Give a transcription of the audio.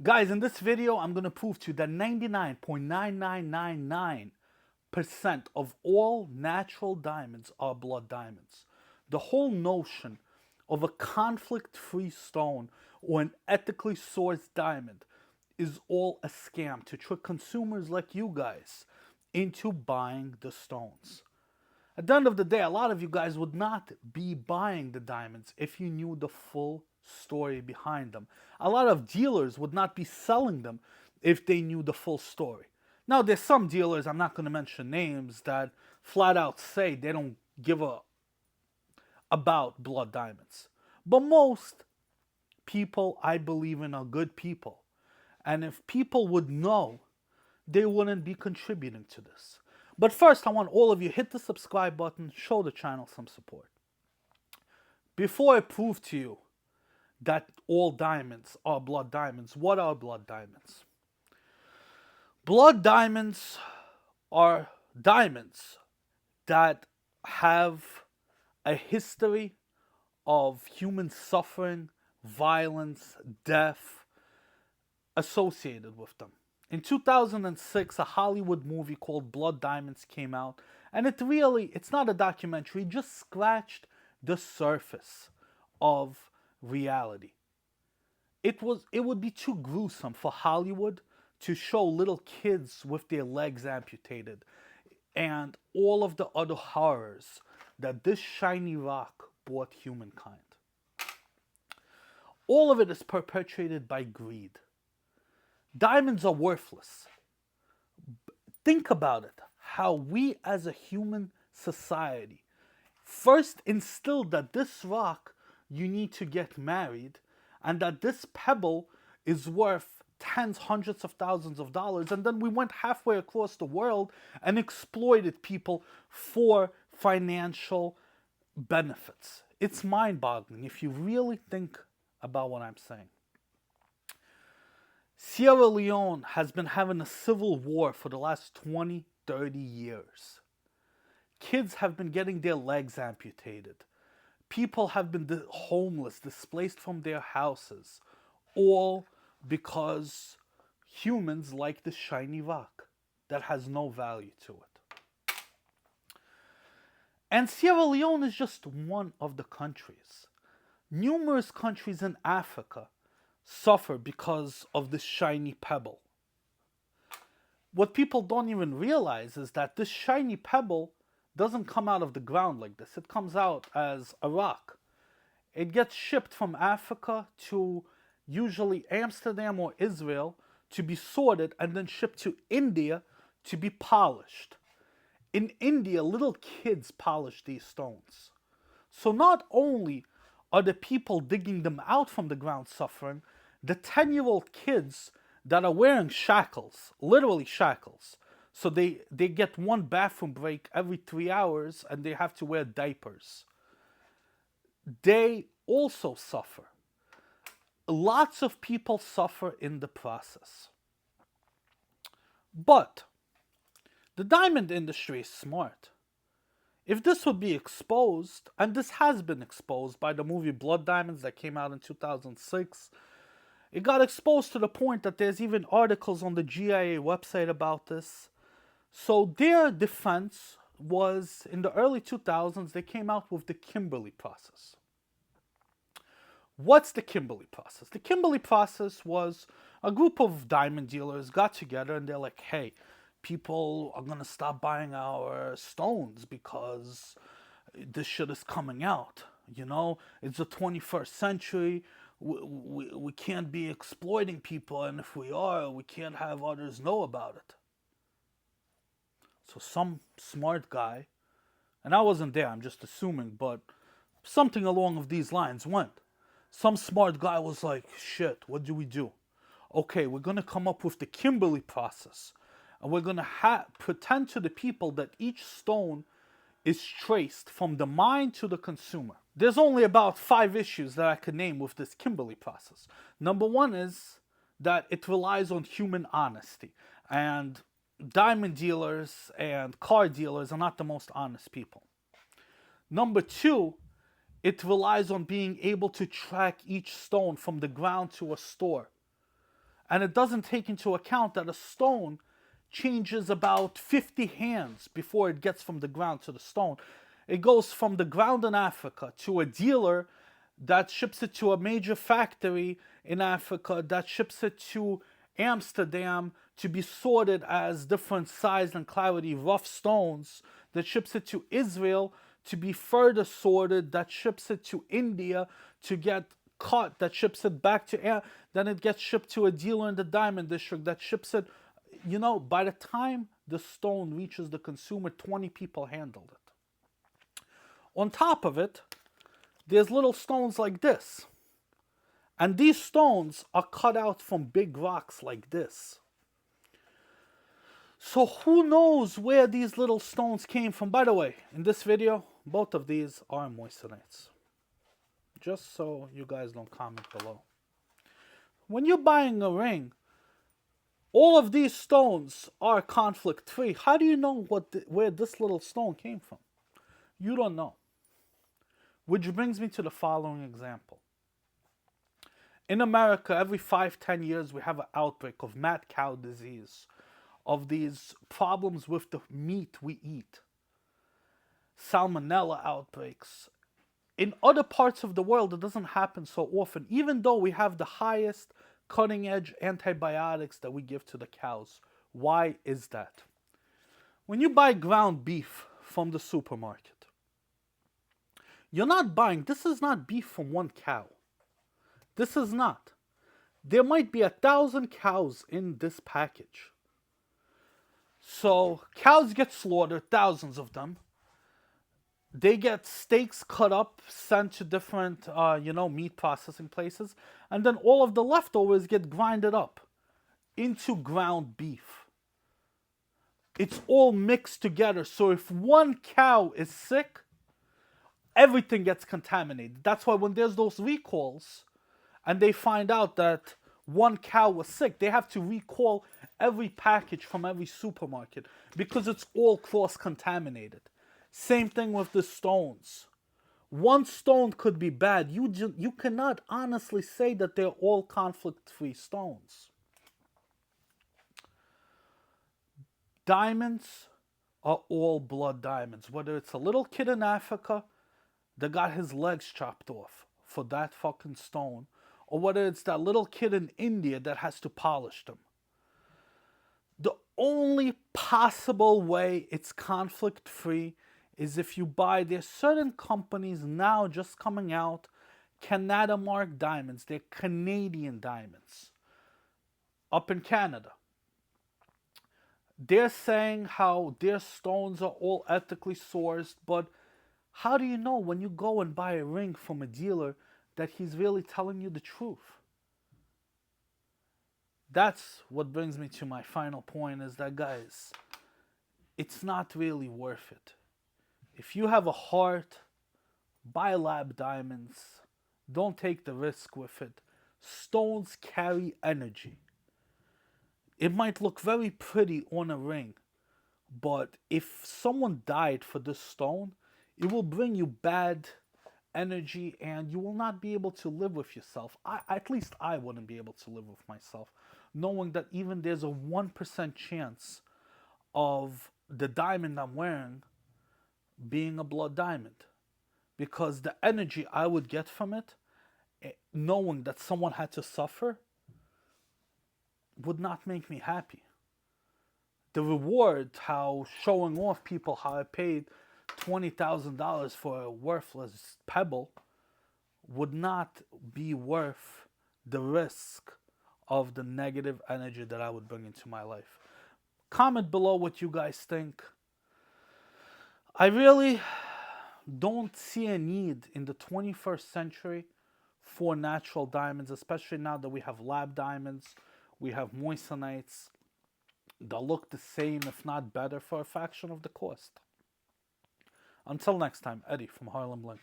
Guys, in this video, I'm going to prove to you that 99.9999% of all natural diamonds are blood diamonds. The whole notion of a conflict-free stone or an ethically sourced diamond is all a scam to trick consumers like you guys into buying the stones. At the end of the day, a lot of you guys would not be buying the diamonds if you knew the full story behind them. A lot of dealers would not be selling them if they knew the full story. Now, there's some dealers, I'm not going to mention names, that flat out say they don't give a about blood diamonds. But most people I believe in are good people. And if people would know, they wouldn't be contributing to this. But first, I want all of you hit the subscribe button, show the channel some support. Before I prove to you that all diamonds are blood diamonds, what are blood diamonds? Blood diamonds are diamonds that have a history of human suffering, violence, death associated with them. In 2006, a Hollywood movie called Blood Diamonds came out, and it's not a documentary, it just scratched the surface of reality. It would be too gruesome for Hollywood to show little kids with their legs amputated and all of the other horrors that this shiny rock brought humankind. All of it is perpetrated by greed. Diamonds are worthless. Think about it, how we as a human society first instilled that this rock you need to get married and that this pebble is worth tens, hundreds of thousands of dollars, and then we went halfway across the world and exploited people for financial benefits. It's mind-boggling if you really think about what I'm saying. Sierra Leone has been having a civil war for the last 20, 30 years. Kids have been getting their legs amputated. People have been homeless, displaced from their houses, all because humans like this shiny rock that has no value to it. And Sierra Leone is just one of the countries. Numerous countries in Africa suffer because of this shiny pebble. What people don't even realize is that this shiny pebble doesn't come out of the ground like this. It comes out as a rock. It gets shipped from Africa to usually Amsterdam or Israel to be sorted and then shipped to India to be polished. In India, little kids polish these stones. So not only are the people digging them out from the ground suffering, the 10-year-old kids that are wearing shackles, literally shackles, so they get one bathroom break every 3 hours and they have to wear diapers. They also suffer. Lots of people suffer in the process. But the diamond industry is smart. If this would be exposed, and this has been exposed by the movie Blood Diamonds that came out in 2006, it got exposed to the point that there's even articles on the GIA website about this. So their defense was, in the early 2000s, they came out with the Kimberly Process. What's the Kimberly Process? The Kimberly Process was a group of diamond dealers got together and they're like, hey, people are going to stop buying our stones because this shit is coming out. You know, it's the 21st century. We can't be exploiting people, and if we are, we can't have others know about it. So some smart guy, and I wasn't there, I'm just assuming, but something along of these lines went. Some smart guy was like, shit, what do we do? Okay, we're going to come up with the Kimberly Process, and we're going to pretend to the people that each stone is traced from the mine to the consumer. There's only about 5 issues that I could name with this Kimberly Process. Number 1 is that it relies on human honesty. And diamond dealers and car dealers are not the most honest people. Number 2, it relies on being able to track each stone from the ground to a store. And it doesn't take into account that a stone changes about 50 hands before it gets from the ground to the stone. It goes from the ground in Africa to a dealer that ships it to a major factory in Africa that ships it to Amsterdam to be sorted as different size and clarity rough stones, that ships it to Israel to be further sorted, that ships it to India to get cut, that ships it back to, then it gets shipped to a dealer in the diamond district that ships it. You know, by the time the stone reaches the consumer, 20 people handled it. On top of it, there's little stones like this. And these stones are cut out from big rocks like this. So who knows where these little stones came from? By the way, in this video, both of these are moissanites. Just so you guys don't comment below. When you're buying a ring, all of these stones are conflict free. How do you know where this little stone came from? You don't know. Which brings me to the following example. In America, every 5-10 years, we have an outbreak of mad cow disease, of these problems with the meat we eat, salmonella outbreaks. In other parts of the world, it doesn't happen so often, even though we have the highest cutting-edge antibiotics that we give to the cows. Why is that? When you buy ground beef from the supermarket, you're not buying, this is not beef from one cow. This is not. There might be 1,000 cows in this package. So cows get slaughtered, thousands of them. They get steaks cut up, sent to different, meat processing places. And then all of the leftovers get grinded up into ground beef. It's all mixed together. So if one cow is sick, everything gets contaminated. That's why when there's those recalls and they find out that one cow was sick, they have to recall every package from every supermarket because it's all cross-contaminated. Same thing with the stones. One stone could be bad. You cannot honestly say that they're all conflict-free stones. Diamonds are all blood diamonds. Whether it's a little kid in Africa that got his legs chopped off for that fucking stone, or whether it's that little kid in India that has to polish them. The only possible way it's conflict-free is if you buy, there's certain companies now just coming out, Canada Mark diamonds, they're Canadian diamonds, up in Canada. They're saying how their stones are all ethically sourced, but how do you know when you go and buy a ring from a dealer that he's really telling you the truth? That's what brings me to my final point, is that, guys, it's not really worth it. If you have a heart, buy lab diamonds. Don't take the risk with it. Stones carry energy. It might look very pretty on a ring, but if someone died for this stone, it will bring you bad energy and you will not be able to live with yourself. At least I wouldn't be able to live with myself, knowing that even there's a 1% chance of the diamond I'm wearing being a blood diamond, because the energy I would get from it, knowing that someone had to suffer, would not make me happy. The reward, how showing off people how I paid $20,000 for a worthless pebble, would not be worth the risk of the negative energy that I would bring into my life. Comment below what you guys think. I really don't see a need in the 21st century for natural diamonds, especially now that we have lab diamonds, we have moissanites that look the same, if not better, for a fraction of the cost. Until next time, Eddie from HARLEMBLING.